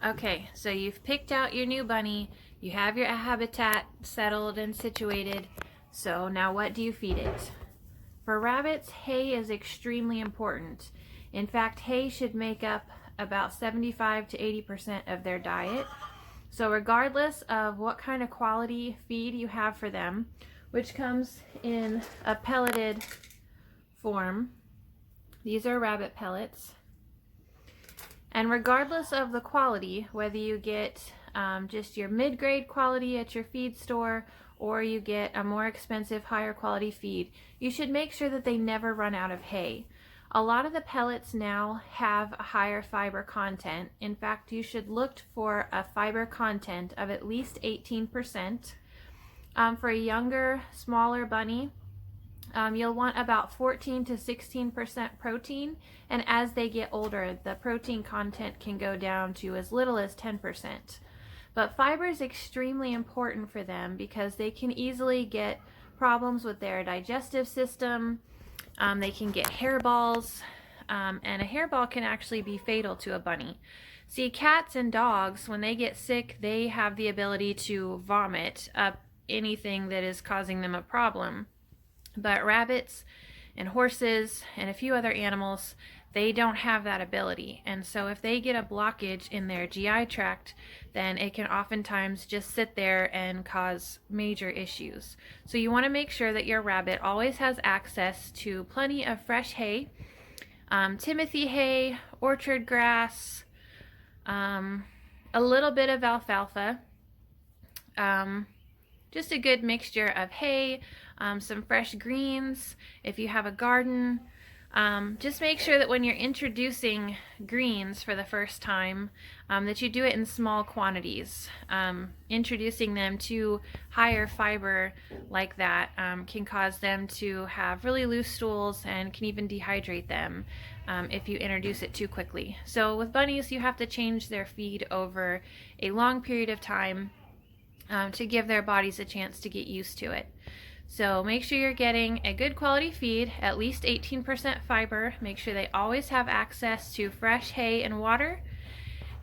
Okay, so you've picked out your new bunny, you have your habitat settled and situated, so now what do you feed it? For rabbits, hay is extremely important. In fact, hay should make up about 75 to 80% of their diet. So regardless of what kind of quality feed you have for them, which comes in a pelleted form, these are rabbit pellets. And regardless of the quality, whether you get just your mid-grade quality at your feed store or you get a more expensive, higher quality feed, you should make sure that they never run out of hay. A lot of the pellets now have a higher fiber content. In fact, you should look for a fiber content of at least 18%. For a younger, smaller bunny, you'll want about 14 to 16% protein, and as they get older, the protein content can go down to as little as 10%. But fiber is extremely important for them because they can easily get problems with their digestive system. They can get hairballs, and a hairball can actually be fatal to a bunny. See, cats and dogs, when they get sick, they have the ability to vomit up anything that is causing them a problem. But rabbits and horses and a few other animals, they don't have that ability. And so if they get a blockage in their GI tract, then it can oftentimes just sit there and cause major issues. So you want to make sure that your rabbit always has access to plenty of fresh hay, Timothy hay, orchard grass, a little bit of alfalfa, just a good mixture of hay, some fresh greens. If you have a garden, just make sure that when you're introducing greens for the first time, that you do it in small quantities. Introducing them to higher fiber like that can cause them to have really loose stools and can even dehydrate them if you introduce it too quickly. So with bunnies, you have to change their feed over a long period of time to give their bodies a chance to get used to it. So make sure you're getting a good quality feed, at least 18% fiber. Make sure they always have access to fresh hay and water.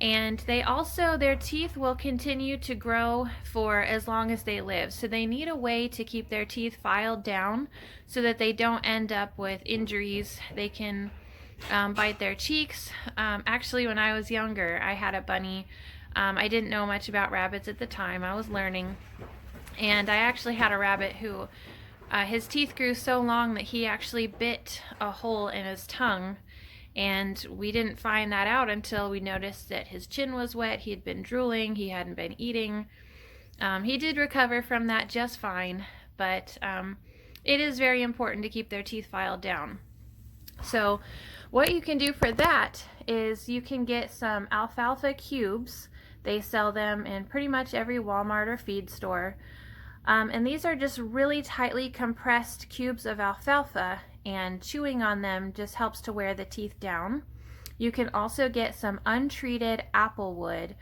And they also, their teeth will continue to grow for as long as they live. So they need a way to keep their teeth filed down so that they don't end up with injuries. They can bite their cheeks. Actually, when I was younger, I had a bunny. I didn't know much about rabbits at the time. I was learning. And I actually had a rabbit who his teeth grew so long that he actually bit a hole in his tongue. And we didn't find that out until we noticed that his chin was wet. He had been drooling. He hadn't been eating. He did recover from that just fine. But it is very important to keep their teeth filed down. So what you can do for that is you can get some alfalfa cubes. They sell them in pretty much every Walmart or feed store. And these are just really tightly compressed cubes of alfalfa, and chewing on them just helps to wear the teeth down. You can also get some untreated apple wood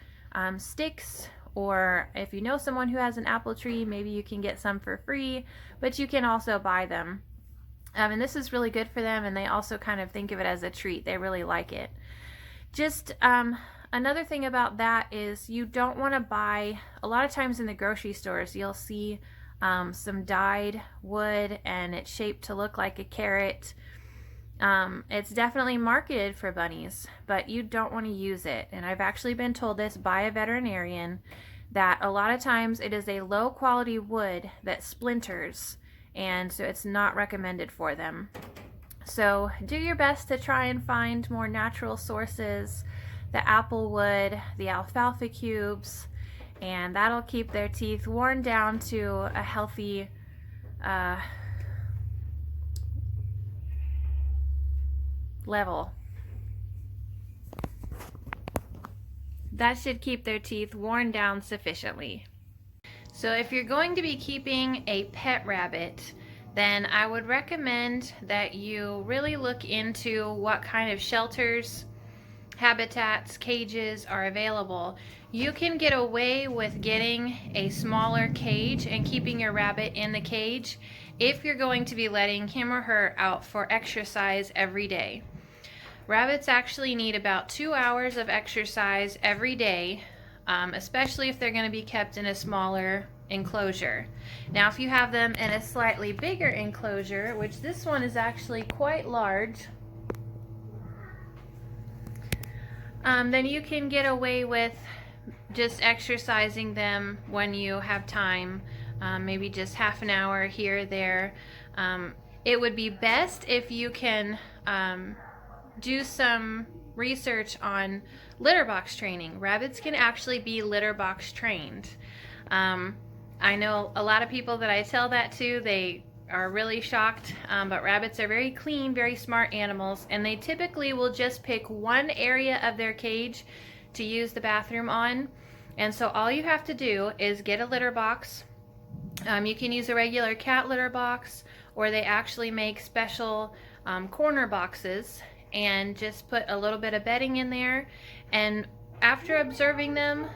sticks, or if you know someone who has an apple tree, maybe you can get some for free, but you can also buy them. And this is really good for them, and they also kind of think of it as a treat. They really like it. Just another thing about that is you don't want to buy, a lot of times in the grocery stores, you'll see some dyed wood and it's shaped to look like a carrot. It's definitely marketed for bunnies, but you don't want to use it. And I've actually been told this by a veterinarian that a lot of times it is a low quality wood that splinters, and so it's not recommended for them. So do your best to try and find more natural sources, the apple wood, the alfalfa cubes, and that'll keep their teeth worn down to a healthy level. That should keep their teeth worn down sufficiently. So if you're going to be keeping a pet rabbit, then I would recommend that you really look into what kind of shelters, habitats, cages are available. You can get away with getting a smaller cage and keeping your rabbit in the cage if you're going to be letting him or her out for exercise every day. Rabbits actually need about 2 hours of exercise every day, especially if they're going to be kept in a smaller enclosure. Now, if you have them in a slightly bigger enclosure, which this one is actually quite large, then you can get away with just exercising them when you have time, maybe just half an hour here or there. It would be best if you can do some research on litter box training. Rabbits can actually be litter box trained. I know a lot of people that I tell that to, they are really shocked, but rabbits are very clean, very smart animals, and they typically will just pick one area of their cage to use the bathroom on. And so all you have to do is get a litter box. You can use a regular cat litter box, or they actually make special corner boxes, and just put a little bit of bedding in there, and after observing them,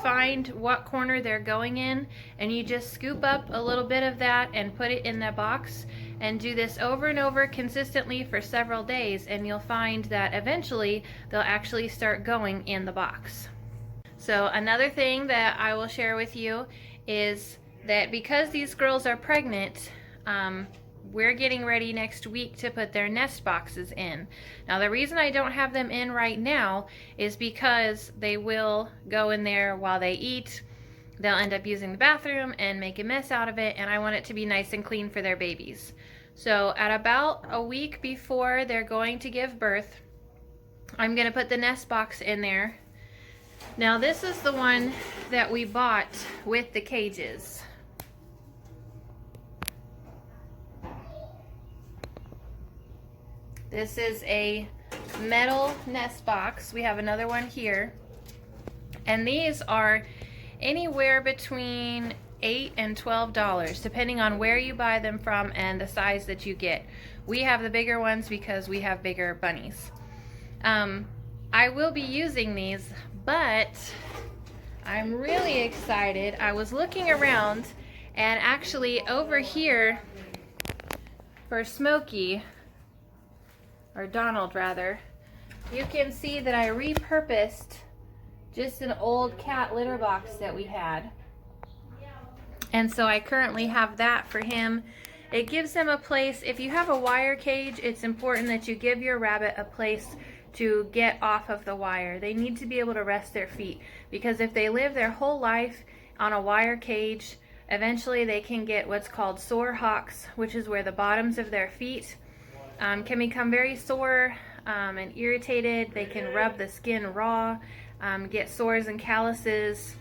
find what corner they're going in, and you just scoop up a little bit of that and put it in the box, and do this over and over consistently for several days, and you'll find that eventually they'll actually start going in the box. So another thing that I will share with you is that because these girls are pregnant, we're getting ready next week to put their nest boxes in. Now, the reason I don't have them in right now is because they will go in there while they eat. They'll end up using the bathroom and make a mess out of it, and I want it to be nice and clean for their babies. So at about a week before they're going to give birth, I'm going to put the nest box in there. Now, this is the one that we bought with the cages. This is a metal nest box. We have another one here. And these are anywhere between $8 and $12, depending on where you buy them from and the size that you get. We have the bigger ones because we have bigger bunnies. I will be using these, but I'm really excited. I was looking around, and actually over here for Smokey, or Donald rather, you can see that I repurposed just an old cat litter box that we had. And so I currently have that for him. It gives him a place. If you have a wire cage, it's important that you give your rabbit a place to get off of the wire. They need to be able to rest their feet, because if they live their whole life on a wire cage, eventually they can get what's called sore hocks, which is where the bottoms of their feet can become very sore and irritated. They can rub the skin raw, get sores and calluses.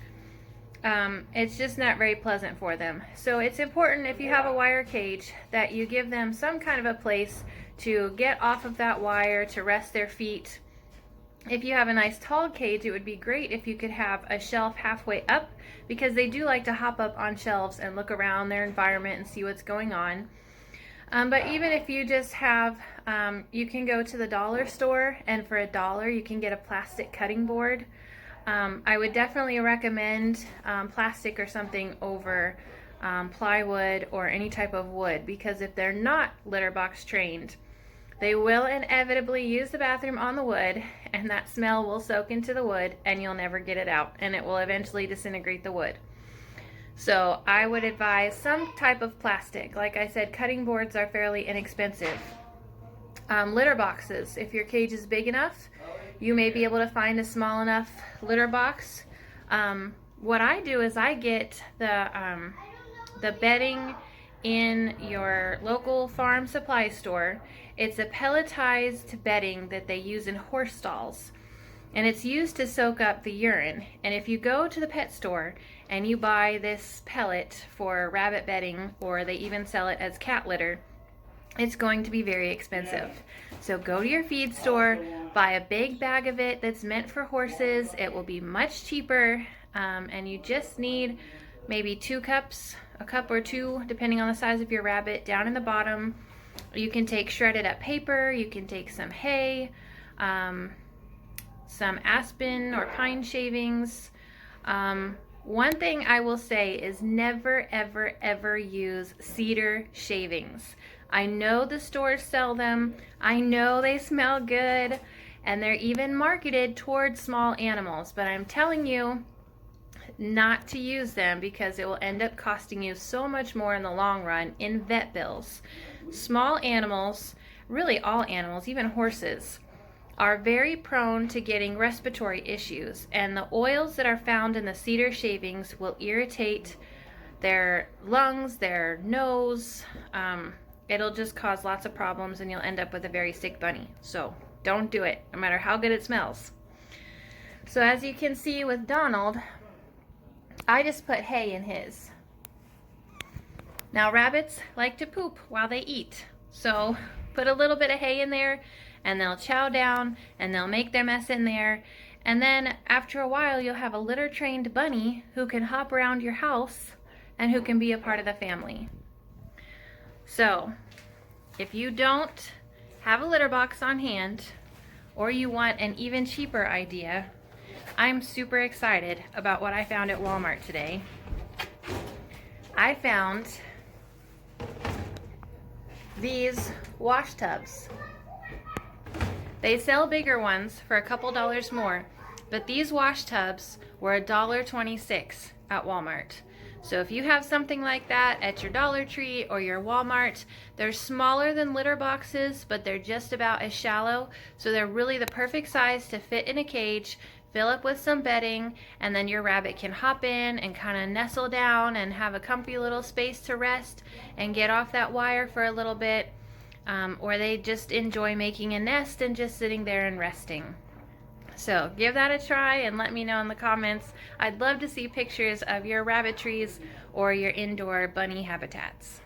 It's just not very pleasant for them. So it's important, if you have a wire cage, that you give them some kind of a place to get off of that wire, to rest their feet. If you have a nice tall cage, it would be great if you could have a shelf halfway up, because they do like to hop up on shelves and look around their environment and see what's going on. But even if you just have, you can go to the dollar store, and for $1 you can get a plastic cutting board. I would definitely recommend plastic or something over plywood or any type of wood, because if they're not litter box trained, they will inevitably use the bathroom on the wood, and that smell will soak into the wood, and you'll never get it out, and it will eventually disintegrate the wood. So I would advise some type of plastic. Like I said, cutting boards are fairly inexpensive. Litter boxes, if your cage is big enough, you may be able to find a small enough litter box. What I do is I get the bedding in your local farm supply store. It's a pelletized bedding that they use in horse stalls, and it's used to soak up the urine. And if you go to the pet store and you buy this pellet for rabbit bedding, or they even sell it as cat litter, it's going to be very expensive. So go to your feed store, buy a big bag of it that's meant for horses. It will be much cheaper, and you just need maybe 2 cups, a cup or 2, depending on the size of your rabbit. Down in the bottom, you can take shredded up paper, you can take some hay, some aspen or pine shavings. One thing I will say is never, ever, ever use cedar shavings. I know the stores sell them. I know they smell good. And they're even marketed towards small animals, but I'm telling you not to use them because it will end up costing you so much more in the long run in vet bills. Small animals, really all animals, even horses, are very prone to getting respiratory issues, and the oils that are found in the cedar shavings will irritate their lungs, their nose. It'll just cause lots of problems, and you'll end up with a very sick bunny. So don't do it, no matter how good it smells. So as you can see with Donald, I just put hay in his. Now rabbits like to poop while they eat, so put a little bit of hay in there and they'll chow down and they'll make their mess in there, and then after a while you'll have a litter trained bunny who can hop around your house and who can be a part of the family. So if you don't have a litter box on hand, or you want an even cheaper idea, I'm super excited about what I found at Walmart today. I found these wash tubs. They sell bigger ones for a couple dollars more, but these wash tubs were $1.26 at Walmart. So if you have something like that at your Dollar Tree or your Walmart, they're smaller than litter boxes, but they're just about as shallow. So they're really the perfect size to fit in a cage, fill up with some bedding, and then your rabbit can hop in and kind of nestle down and have a comfy little space to rest and get off that wire for a little bit. Or they just enjoy making a nest and just sitting there and resting. So give that a try and let me know in the comments. I'd love to see pictures of your rabbit trees or your indoor bunny habitats.